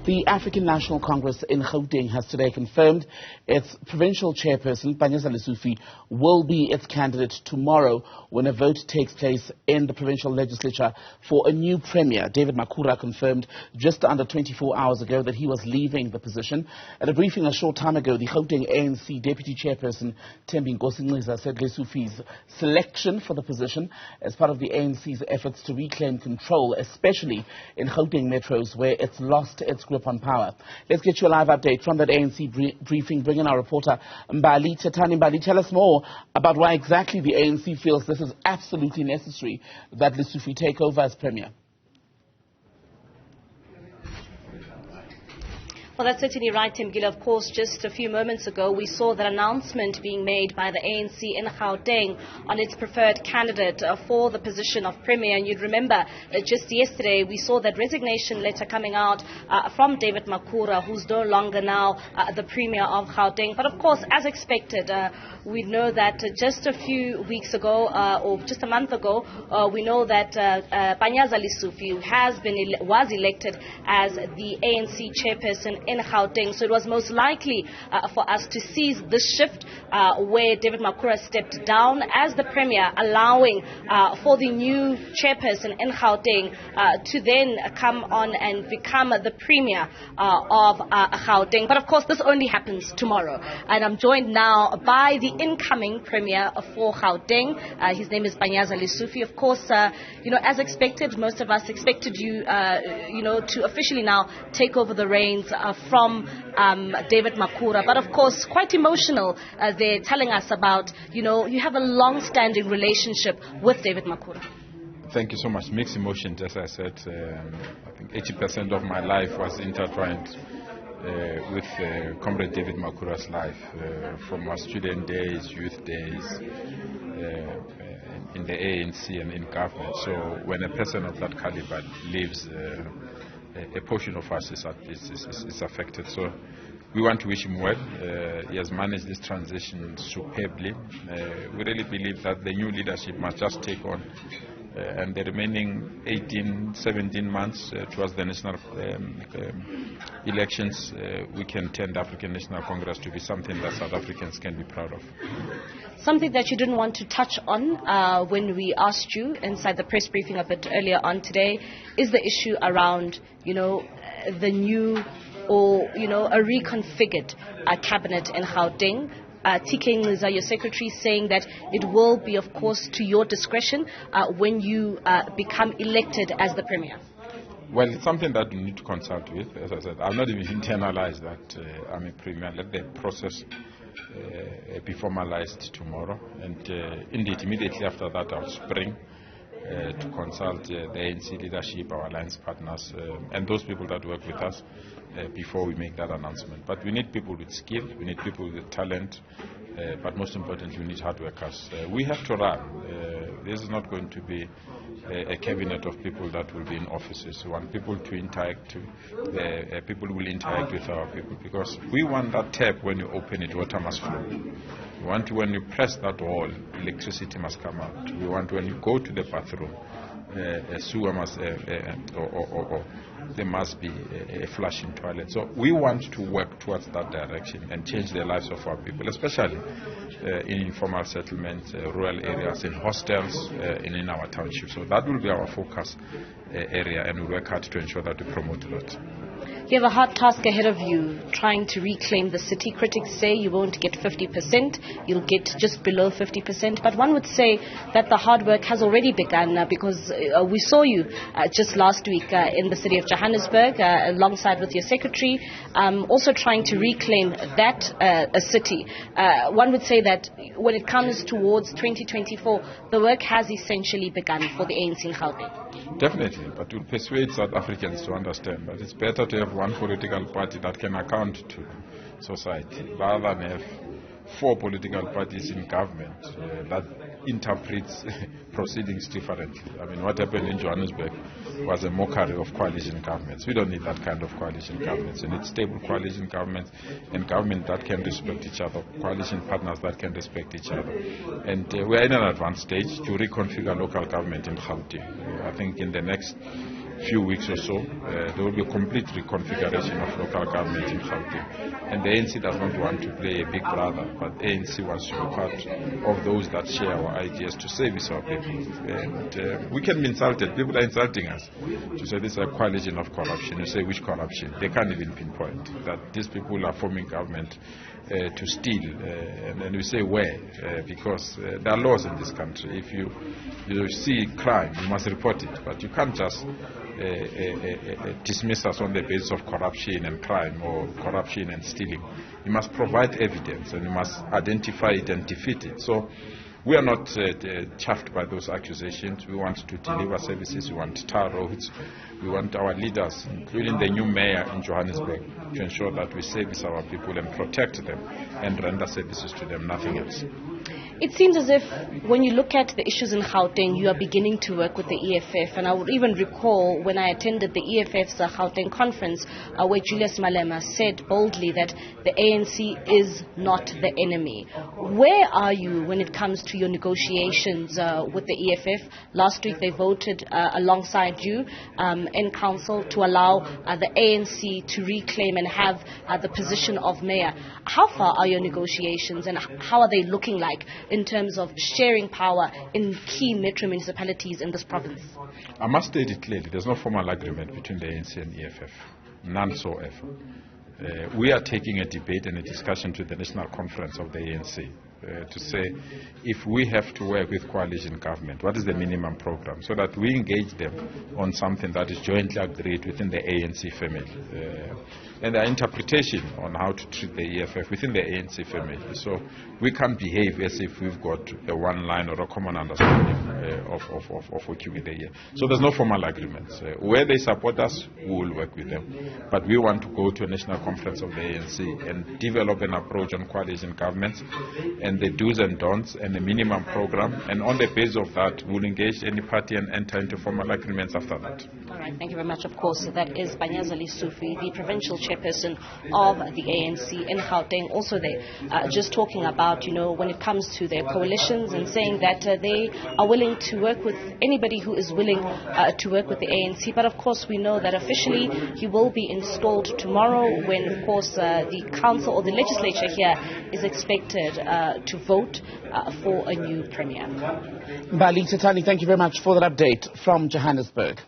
The African National Congress in Gauteng has today confirmed its provincial chairperson, Panyaza Lesufi, will be its candidate tomorrow when a vote takes place in the provincial legislature for a new premier. David Makhura confirmed just under 24 hours ago that he was leaving the position. At a briefing a short time ago, the Gauteng ANC Deputy Chairperson, Thembinkosi Nciza, said Lesufi's selection for the position as part of the ANC's efforts to reclaim control, especially in Gauteng metros where it's lost its grip on power. Let's get you a live update from that ANC briefing. Bring in our reporter, Mbali Thethani. Mbali, tell us more about why exactly the ANC feels this is absolutely necessary that Lesufi take over as Premier. Well, that's certainly right, Tim Gill. Of course, just a few moments ago, we saw that announcement being made by the ANC in Gauteng on its preferred candidate for the position of Premier. And you'd remember just yesterday, we saw that resignation letter coming out from David Makhura, who's no longer now the Premier of Gauteng. But of course, as expected, we know that just a few weeks ago, or just a month ago, we know that Panyaza Lesufi was elected as the ANC chairperson in Gauteng. So it was most likely for us to seize this shift where David Makhura stepped down as the Premier, allowing for the new chairperson in Gauteng to then come on and become the Premier of Gauteng. But of course, this only happens tomorrow. And I'm joined now by the incoming Premier for Gauteng. His name is Panyaza Lesufi. Of course, as expected, most of us expected you, to officially now take over the reins from David Makhura. But of course, quite emotional. They're telling us about, you have a long-standing relationship with David Makhura. Thank you so much. Mixed emotions, as I said. I think 80% of my life was intertwined with Comrade David Makhura's life, from our student days, youth days, in the ANC and in government. So when a person of that caliber leaves, a portion of us is affected. So we want to wish him well. He has managed this transition superbly. We really believe that the new leadership must just take on and the remaining 17 months towards the national elections, we can turn the African National Congress to be something that South Africans can be proud of. Something that you didn't want to touch on when we asked you inside the press briefing a bit earlier on today is the issue around, the new or, a reconfigured cabinet in Gauteng. TK Nciza, your secretary, saying that it will be, of course, to your discretion when you become elected as the Premier. Well, it's something that we need to consult with. As I said, I've not even internalized that I'm a Premier. Let the process be formalized tomorrow. And indeed, immediately after that, I'll spring to consult the ANC leadership, our alliance partners, and those people that work with us before we make that announcement. But we need people with skill, we need people with talent, but most importantly, we need hard workers. We have to run. This is not going to be a cabinet of people that will be in offices. We want people to interact, people will interact with our people, because we want that tap when you open it, water must flow. We want to, when you press that wall, electricity must come out. We want when you go to the bathroom, a sewer must, or there must be a flushing toilet. So we want to work towards that direction and change the lives of our people, especially in informal settlements, rural areas, in hostels, and in our townships. So that will be our focus area, and we work hard to ensure that we promote that. You have a hard task ahead of you, trying to reclaim the city. Critics say you won't get 50%, you'll get just below 50%. But one would say that the hard work has already begun because we saw you just last week in the city of Johannesburg, alongside with your secretary, also trying to reclaim that city. One would say that when it comes towards 2024, the work has essentially begun for the ANC in Gauteng. Definitely, but we'll persuade South Africans to understand that it's better to have one political party that can account to society rather than have 4 political parties in government that interprets proceedings differently. I mean, what happened in Johannesburg was a mockery of coalition governments. We don't need that kind of coalition governments. We need stable coalition governments and government that can respect each other, coalition partners that can respect each other. And we're in an advanced stage to reconfigure local government in Gauteng. I think in the next few weeks or so, there will be a complete reconfiguration of local government in Gauteng. And the ANC does not want to play a big brother, but the ANC wants to be part of those that share our ideas to service our people. And we can be insulted. People are insulting us to say this is a coalition of corruption. You say which corruption? They can't even pinpoint that these people are forming government to steal. And we say where? Because there are laws in this country. If you see crime, you must report it. But you can't just dismiss us on the basis of corruption and crime or corruption and stealing. You must provide evidence and you must identify it and defeat it. So we are not chuffed by those accusations. We want to deliver services. We want tar roads. We want our leaders, including the new mayor in Johannesburg, to ensure that we service our people and protect them and render services to them, nothing else. It seems as if when you look at the issues in Gauteng, you are beginning to work with the EFF. And I would even recall when I attended the EFF's Gauteng conference, where Julius Malema said boldly that the ANC is not the enemy. Where are you when it comes to your negotiations with the EFF? Last week they voted alongside you in council to allow the ANC to reclaim and have the position of mayor. How far are your negotiations and how are they looking like in terms of sharing power in key metro municipalities in this province? I must state it clearly, there's no formal agreement between the ANC and EFF, none so ever. We are taking a debate and a discussion to the National Conference of the ANC to say if we have to work with coalition government, what is the minimum program, so that we engage them on something that is jointly agreed within the ANC family. And their interpretation on how to treat the EFF within the ANC family. So we can't behave as if we've got a one line or a common understanding of working with the EFF. So there's no formal agreements. Where they support us, we will work with them. But we want to go to a national conference of the ANC and develop an approach on coalition governments and the do's and don'ts and the minimum program. And on the basis of that, we'll engage any party and enter into formal agreements after that. All right, thank you very much. Of course, that is Panyaza Lesufi, the provincial chairperson of the ANC in Gauteng. Also there, just talking about, when it comes to their coalitions and saying that they are willing to work with anybody who is willing to work with the ANC. But of course, we know that officially he will be installed tomorrow when, of course, the council or the legislature here is expected to vote for a new premier. Mbali Thethani, thank you very much for that update from Johannesburg.